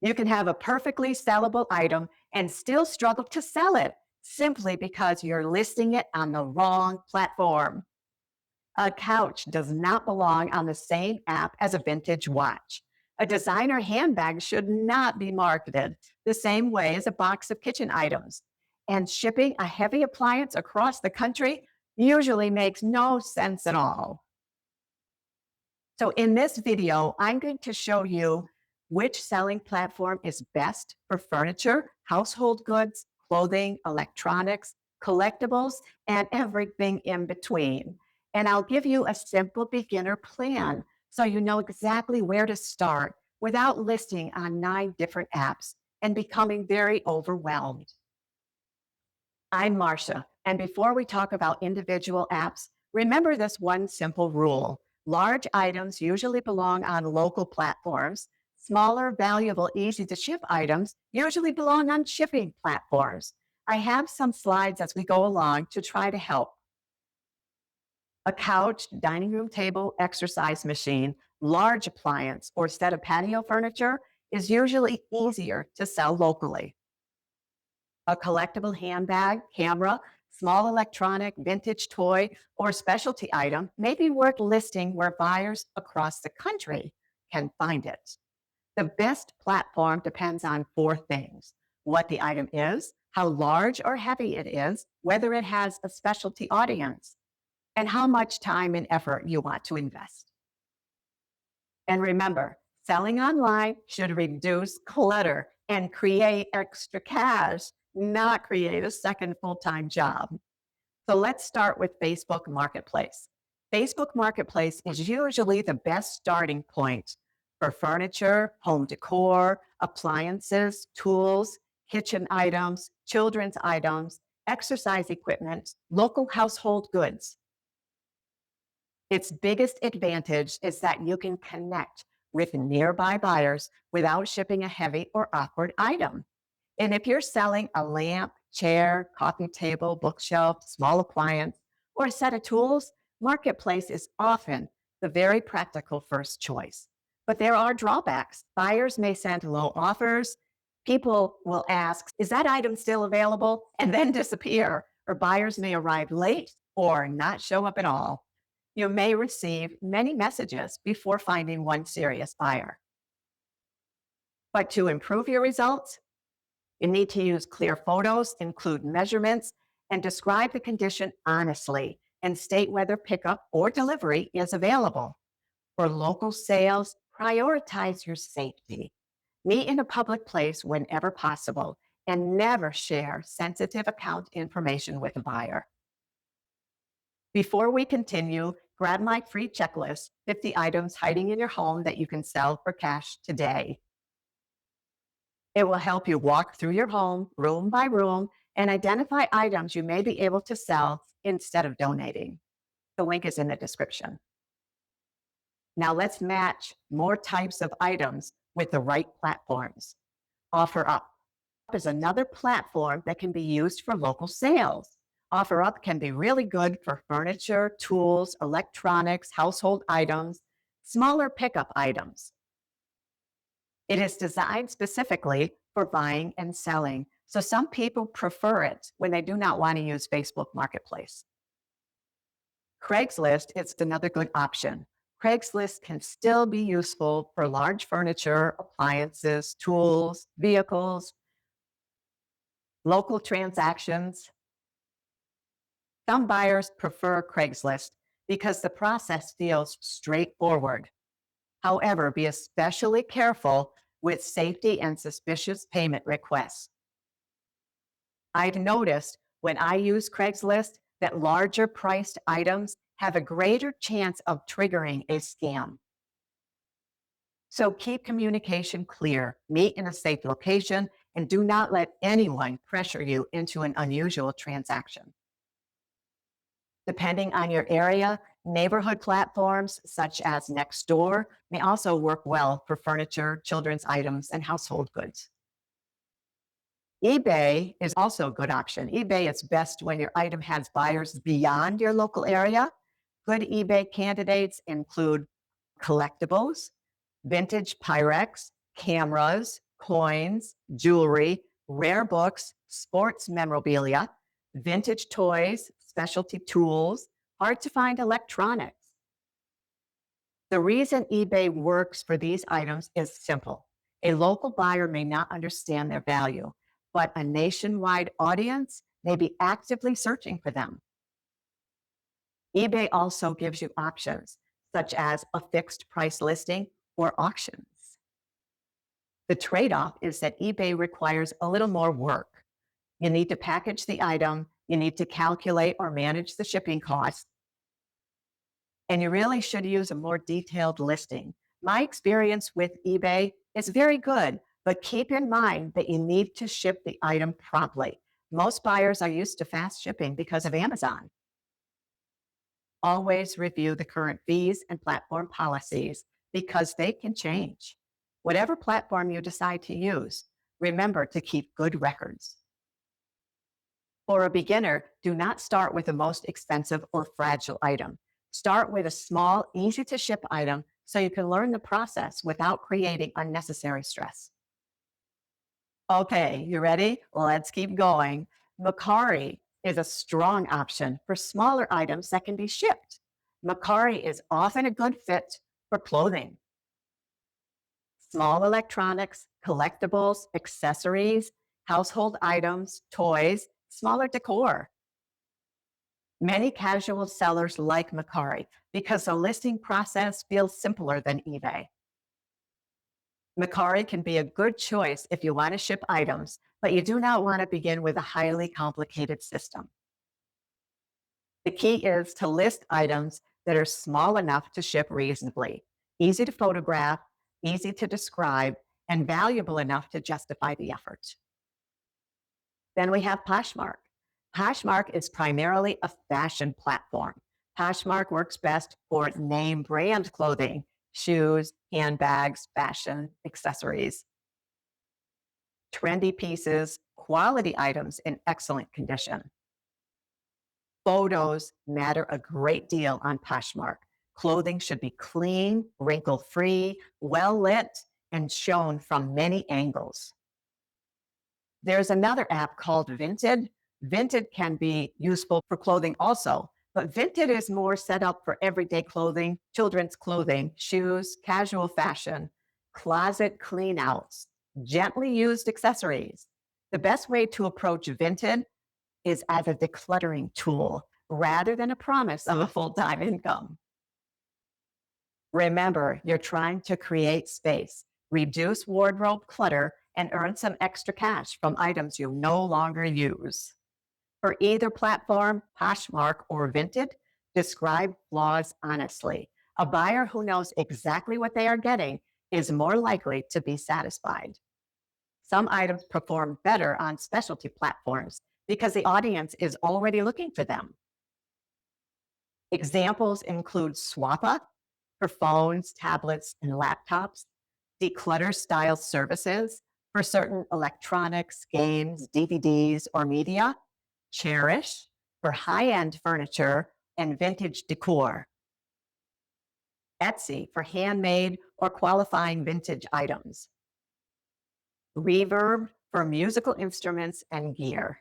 You can have a perfectly sellable item and still struggle to sell it simply because you're listing it on the wrong platform. A couch does not belong on the same app as a vintage watch. A designer handbag should not be marketed the same way as a box of kitchen items. And shipping a heavy appliance across the country usually makes no sense at all. So in this video, I'm going to show you which selling platform is best for furniture, household goods, clothing, electronics, collectibles, and everything in between. And I'll give you a simple beginner plan so you know exactly where to start without listing on 9 different apps and becoming very overwhelmed. I'm Marcia, and before we talk about individual apps, remember this one simple rule. Large items usually belong on local platforms. Smaller, valuable, easy to ship items usually belong on shipping platforms. I have some slides as we go along to try to help. A couch, dining room table, exercise machine, large appliance, or set of patio furniture is usually easier to sell locally. A collectible handbag, camera, small electronic, vintage toy, or specialty item may be worth listing where buyers across the country can find it. The best platform depends on 4 things: what the item is, how large or heavy it is, whether it has a specialty audience, and how much time and effort you want to invest. And remember, selling online should reduce clutter and create extra cash, not create a second full-time job. So let's start with Facebook Marketplace. Facebook Marketplace is usually the best starting point for furniture, home decor, appliances, tools, kitchen items, children's items, exercise equipment, local household goods. Its biggest advantage is that you can connect with nearby buyers without shipping a heavy or awkward item. And if you're selling a lamp, chair, coffee table, bookshelf, small appliance, or a set of tools, Marketplace is often the very practical first choice. But there are drawbacks. Buyers may send low offers. People will ask, is that item still available? And then disappear. Or buyers may arrive late or not show up at all. You may receive many messages before finding one serious buyer. But to improve your results, you need to use clear photos, include measurements, and describe the condition honestly and state whether pickup or delivery is available. For local sales, prioritize your safety. Meet in a public place whenever possible and never share sensitive account information with a buyer. Before we continue, grab my free checklist, 50 items hiding in your home that you can sell for cash today. It will help you walk through your home, room by room, and identify items you may be able to sell instead of donating. The link is in the description. Now let's match more types of items with the right platforms. OfferUp is another platform that can be used for local sales. OfferUp can be really good for furniture, tools, electronics, household items, smaller pickup items. It is designed specifically for buying and selling, so some people prefer it when they do not want to use Facebook Marketplace. Craigslist is another good option. Craigslist can still be useful for large furniture, appliances, tools, vehicles, local transactions. Some buyers prefer Craigslist because the process feels straightforward. However, be especially careful with safety and suspicious payment requests. I've noticed when I use Craigslist that larger priced items have a greater chance of triggering a scam. So keep communication clear, meet in a safe location, and do not let anyone pressure you into an unusual transaction. Depending on your area, neighborhood platforms such as Nextdoor may also work well for furniture, children's items, and household goods. eBay is also a good option. eBay is best when your item has buyers beyond your local area. Good eBay candidates include collectibles, vintage Pyrex, cameras, coins, jewelry, rare books, sports memorabilia, vintage toys, specialty tools, hard to find electronics. The reason eBay works for these items is simple. A local buyer may not understand their value, but a nationwide audience may be actively searching for them. eBay also gives you options, such as a fixed price listing or auctions. The trade-off is that eBay requires a little more work. You need to package the item, you need to calculate or manage the shipping costs, and you really should use a more detailed listing. My experience with eBay is very good, but keep in mind that you need to ship the item promptly. Most buyers are used to fast shipping because of Amazon. Always review the current fees and platform policies because they can change. Whatever platform you decide to use, remember to keep good records. For a beginner, do not start with the most expensive or fragile item. Start with a small, easy to ship item so you can learn the process without creating unnecessary stress. Okay, you ready? Let's keep going. Mercari is a strong option for smaller items that can be shipped. Mercari is often a good fit for clothing, small electronics, collectibles, accessories, household items, toys, smaller decor. Many casual sellers like Mercari because the listing process feels simpler than eBay. Mercari can be a good choice if you want to ship items, but you do not want to begin with a highly complicated system. The key is to list items that are small enough to ship reasonably, easy to photograph, easy to describe, and valuable enough to justify the effort. Then we have Poshmark. Poshmark is primarily a fashion platform. Poshmark works best for name brand clothing, shoes, handbags, fashion, accessories, trendy pieces, quality items in excellent condition. Photos matter a great deal on Poshmark. Clothing should be clean, wrinkle-free, well-lit, and shown from many angles. There's another app called Vinted. Vinted can be useful for clothing also, but Vinted is more set up for everyday clothing, children's clothing, shoes, casual fashion, closet clean-outs, gently used accessories. The best way to approach Vinted is as a decluttering tool rather than a promise of a full-time income. Remember, you're trying to create space, reduce wardrobe clutter, and earn some extra cash from items you no longer use. For either platform, Poshmark or Vinted, describe flaws honestly. A buyer who knows exactly what they are getting is more likely to be satisfied. Some items perform better on specialty platforms because the audience is already looking for them. Examples include Swappa for phones, tablets, and laptops, declutter style services for certain electronics, games, DVDs, or media, Chairish for high-end furniture and vintage decor, Etsy for handmade or qualifying vintage items, Reverb for musical instruments and gear.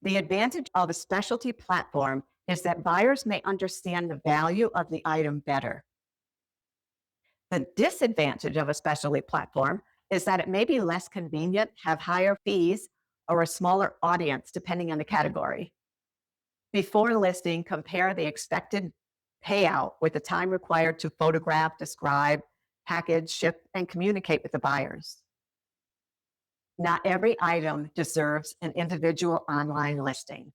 The advantage of a specialty platform is that buyers may understand the value of the item better. The disadvantage of a specialty platform is that it may be less convenient, have higher fees, or a smaller audience depending on the category. Before listing, compare the expected payout with the time required to photograph, describe, package, ship, and communicate with the buyers. Not every item deserves an individual online listing.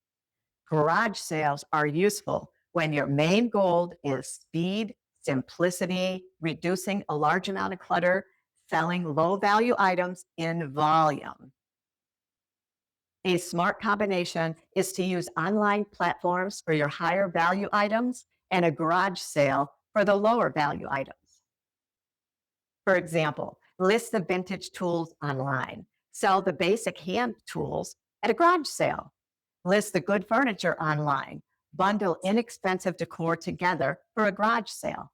Garage sales are useful when your main goal is speed, simplicity, reducing a large amount of clutter, selling low-value items in volume. A smart combination is to use online platforms for your higher value items and a garage sale for the lower value items. For example, list the vintage tools online, sell the basic hand tools at a garage sale, list the good furniture online, bundle inexpensive decor together for a garage sale.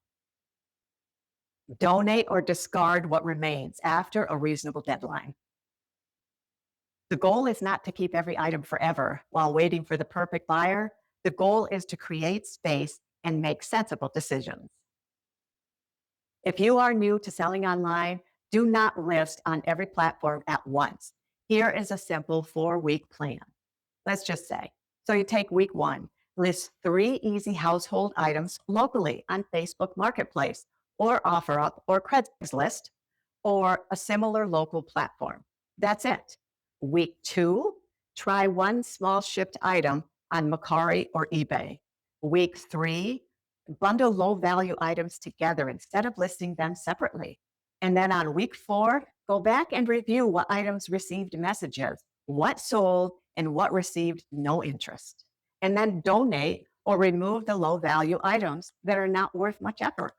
Donate or discard what remains after a reasonable deadline. The goal is not to keep every item forever while waiting for the perfect buyer. The goal is to create space and make sensible decisions. If you are new to selling online, do not list on every platform at once. Here is a simple 4-week plan. Let's just say. So you take week 1, list 3 easy household items locally on Facebook Marketplace or OfferUp or Craigslist or a similar local platform. That's it. Week 2, try 1 small shipped item on Mercari or eBay. Week 3, bundle low value items together instead of listing them separately. And then on week 4, go back and review what items received messages, what sold, and what received no interest. And then donate or remove the low value items that are not worth much effort.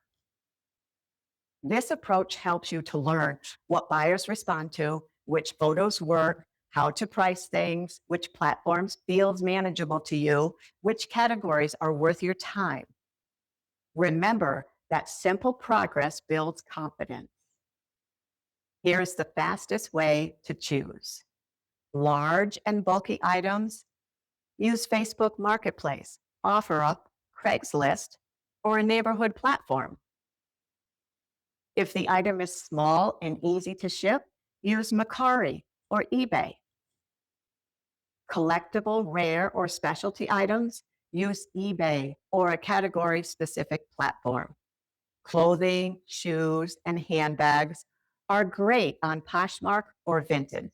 This approach helps you to learn what buyers respond to, which photos work, how to price things, which platforms feels manageable to you, which categories are worth your time. Remember that simple progress builds confidence. Here's the fastest way to choose. Large and bulky items, use Facebook Marketplace, OfferUp, Craigslist, or a neighborhood platform. If the item is small and easy to ship, use Mercari or eBay. Collectible, rare, or specialty items, use eBay or a category-specific platform. Clothing, shoes, and handbags are great on Poshmark or Vinted.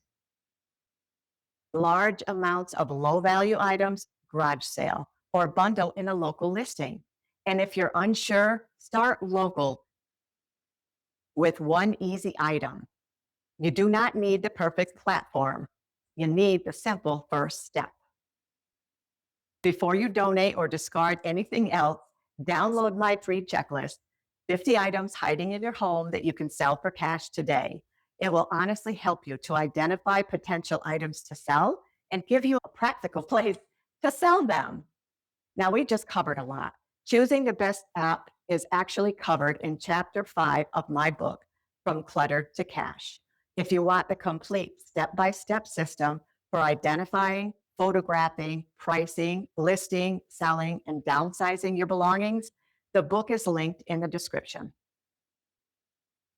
Large amounts of low-value items, garage sale, or bundle in a local listing. And if you're unsure, start local with 1 easy item. You do not need the perfect platform. You need the simple first step. Before you donate or discard anything else, download my free checklist, 50 items hiding in your home that you can sell for cash today. It will honestly help you to identify potential items to sell and give you a practical place to sell them. Now, we just covered a lot. Choosing the best app is actually covered in Chapter 5 of my book, From Clutter to Cash. If you want the complete step-by-step system for identifying, photographing, pricing, listing, selling, and downsizing your belongings, the book is linked in the description.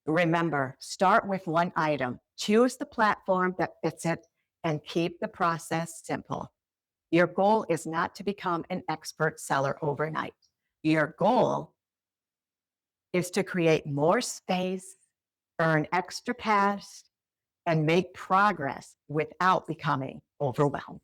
Remember, start with 1 item, choose the platform that fits it, and keep the process simple. Your goal is not to become an expert seller overnight. Your goal is to create more space, earn extra cash, and make progress without becoming overwhelmed.